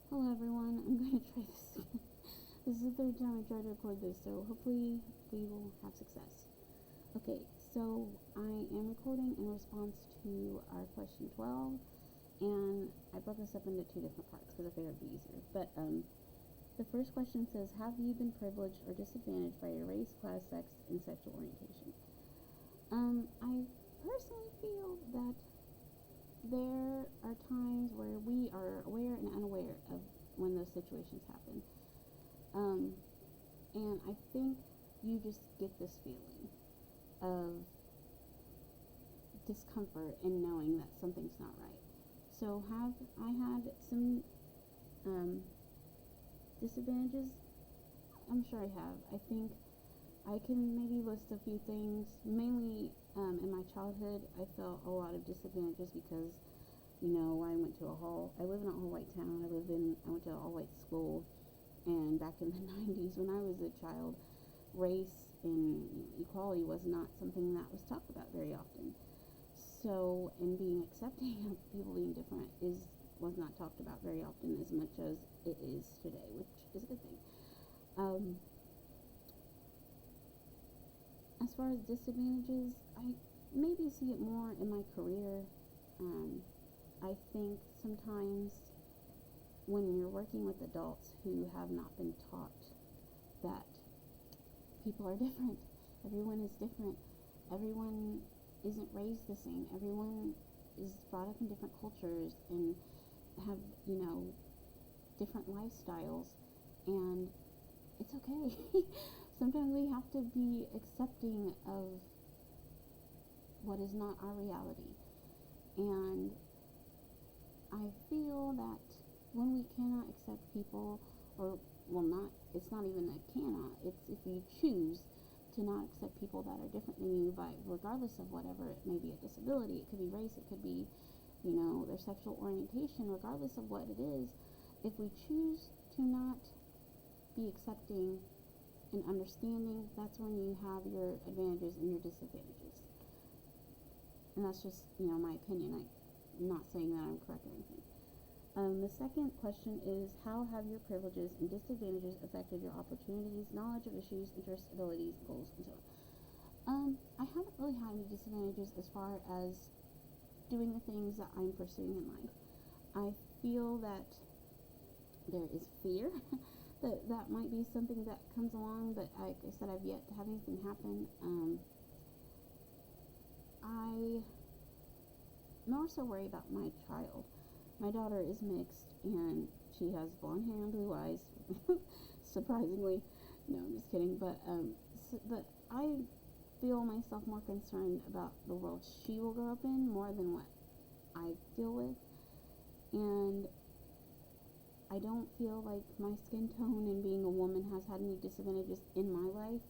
Hello everyone, I'm going to try this. This is the third time I tried to record this, so hopefully we will have success. Okay, so I am recording in response to our question 12, and I broke this up into two different parts because I figured it would be easier. But the first question says, have you been privileged or disadvantaged by your race, class, sex, and sexual orientation? I personally feel that there are times where we are aware and unaware of when those situations happen. Um, and I think you just get this feeling of discomfort in knowing that something's not right. So have I had some disadvantages? I'm sure I have. I think I can maybe list a few things. Mainly in my childhood, I felt a lot of disadvantages because I went to I live in an all-white town. I went to an all-white school, and back in the 90s, when I was a child, race and equality was not something that was talked about very often. So, and being accepting of people being different was not talked about very often as much as it is today, which is a good thing. As far as disadvantages, I maybe see it more in my career. I think sometimes when you're working with adults who have not been taught that people are different, everyone is different, everyone isn't raised the same, everyone is brought up in different cultures and have, different lifestyles, and it's okay. Sometimes we have to be accepting of what is not our reality. And I feel that when we cannot accept people, or, well, it's not even a cannot, it's if you choose to not accept people that are different than you, by regardless of whatever it may be, a disability, it could be race, it could be, their sexual orientation, regardless of what it is, if we choose to not be accepting and understanding, that's when you have your advantages and your disadvantages. And that's just, my opinion. I'm not saying that I'm correct or anything. The second question is, how have your privileges and disadvantages affected your opportunities, knowledge of issues, interests, abilities, goals, and so on? I haven't really had any disadvantages as far as doing the things that I'm pursuing in life. I feel that there is fear that might be something that comes along, but like I said, I've yet to have anything happen. I more so worry about my child. My daughter is mixed, and she has blonde hair and blue eyes. Surprisingly, no, I'm just kidding. But I feel myself more concerned about the world she will grow up in more than what I deal with, and I don't feel like my skin tone and being a woman has had any disadvantages in my life.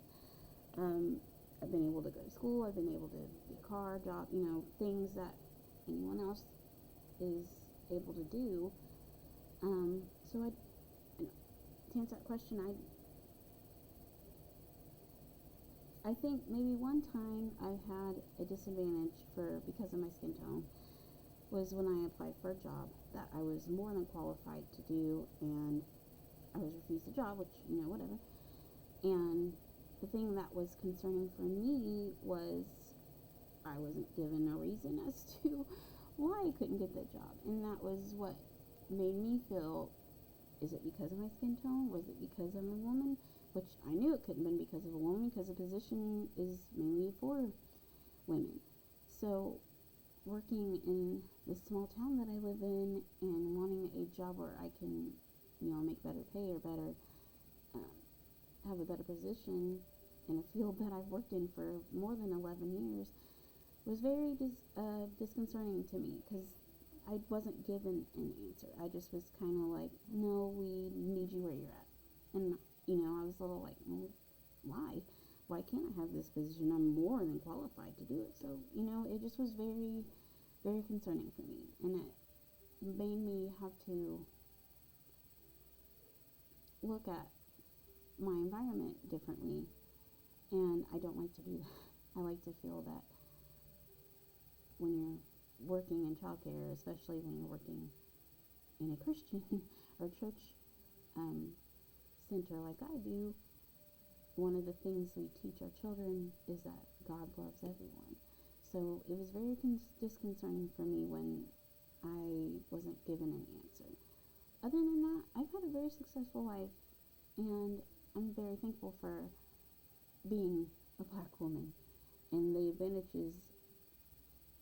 I've been able to go to school, I've been able to get a car, job, things that anyone else is able to do. So to answer that question, I think maybe one time I had a disadvantage because of my skin tone was when I applied for a job that I was more than qualified to do, and I was refused the job, which, whatever. And the thing that was concerning for me was I wasn't given a reason as to why I couldn't get that job. And that was what made me feel, is it because of my skin tone? Was it because I'm a woman? Which I knew it couldn't have been because of a woman, because the position is mainly for women. So working in this small town that I live in and wanting a job where I can, make better pay or better, have a better position in a field that I've worked in for more than 11 years was very disconcerting to me, because I wasn't given an answer. I just was kind of like, no, we need you where you're at. And, I was a little like, well, why? Why can't I have this position? I'm more than qualified to do it. So, it just was very, very concerning for me. And it made me have to look at my environment differently. And I don't like to do that. I like to feel that when you're working in childcare, especially when you're working in a Christian or church um, center like I do, one of the things we teach our children is that God loves everyone. So it was very disconcerting for me when I wasn't given an answer. Other than that, I've had a very successful life, and I'm very thankful for being a black woman. And the advantages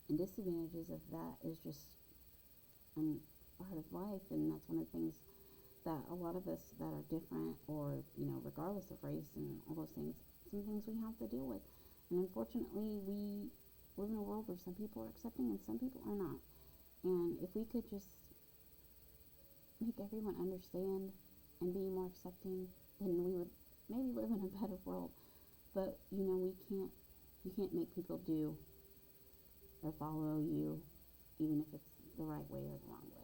and disadvantages of that is just part of life, and that's one of the things that a lot of us that are different, or regardless of race and all those things, some things we have to deal with. And unfortunately, we live in a world where some people are accepting and some people are not. And if we could just make everyone understand and be more accepting, then we would maybe live in a better world. But you can't make people do or follow you, even if it's the right way or the wrong way.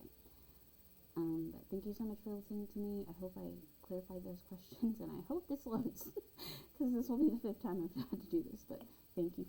But thank you so much for listening to me. I hope I clarified those questions, and I hope this loads, because this will be the 5th time I've had to do this. But thank you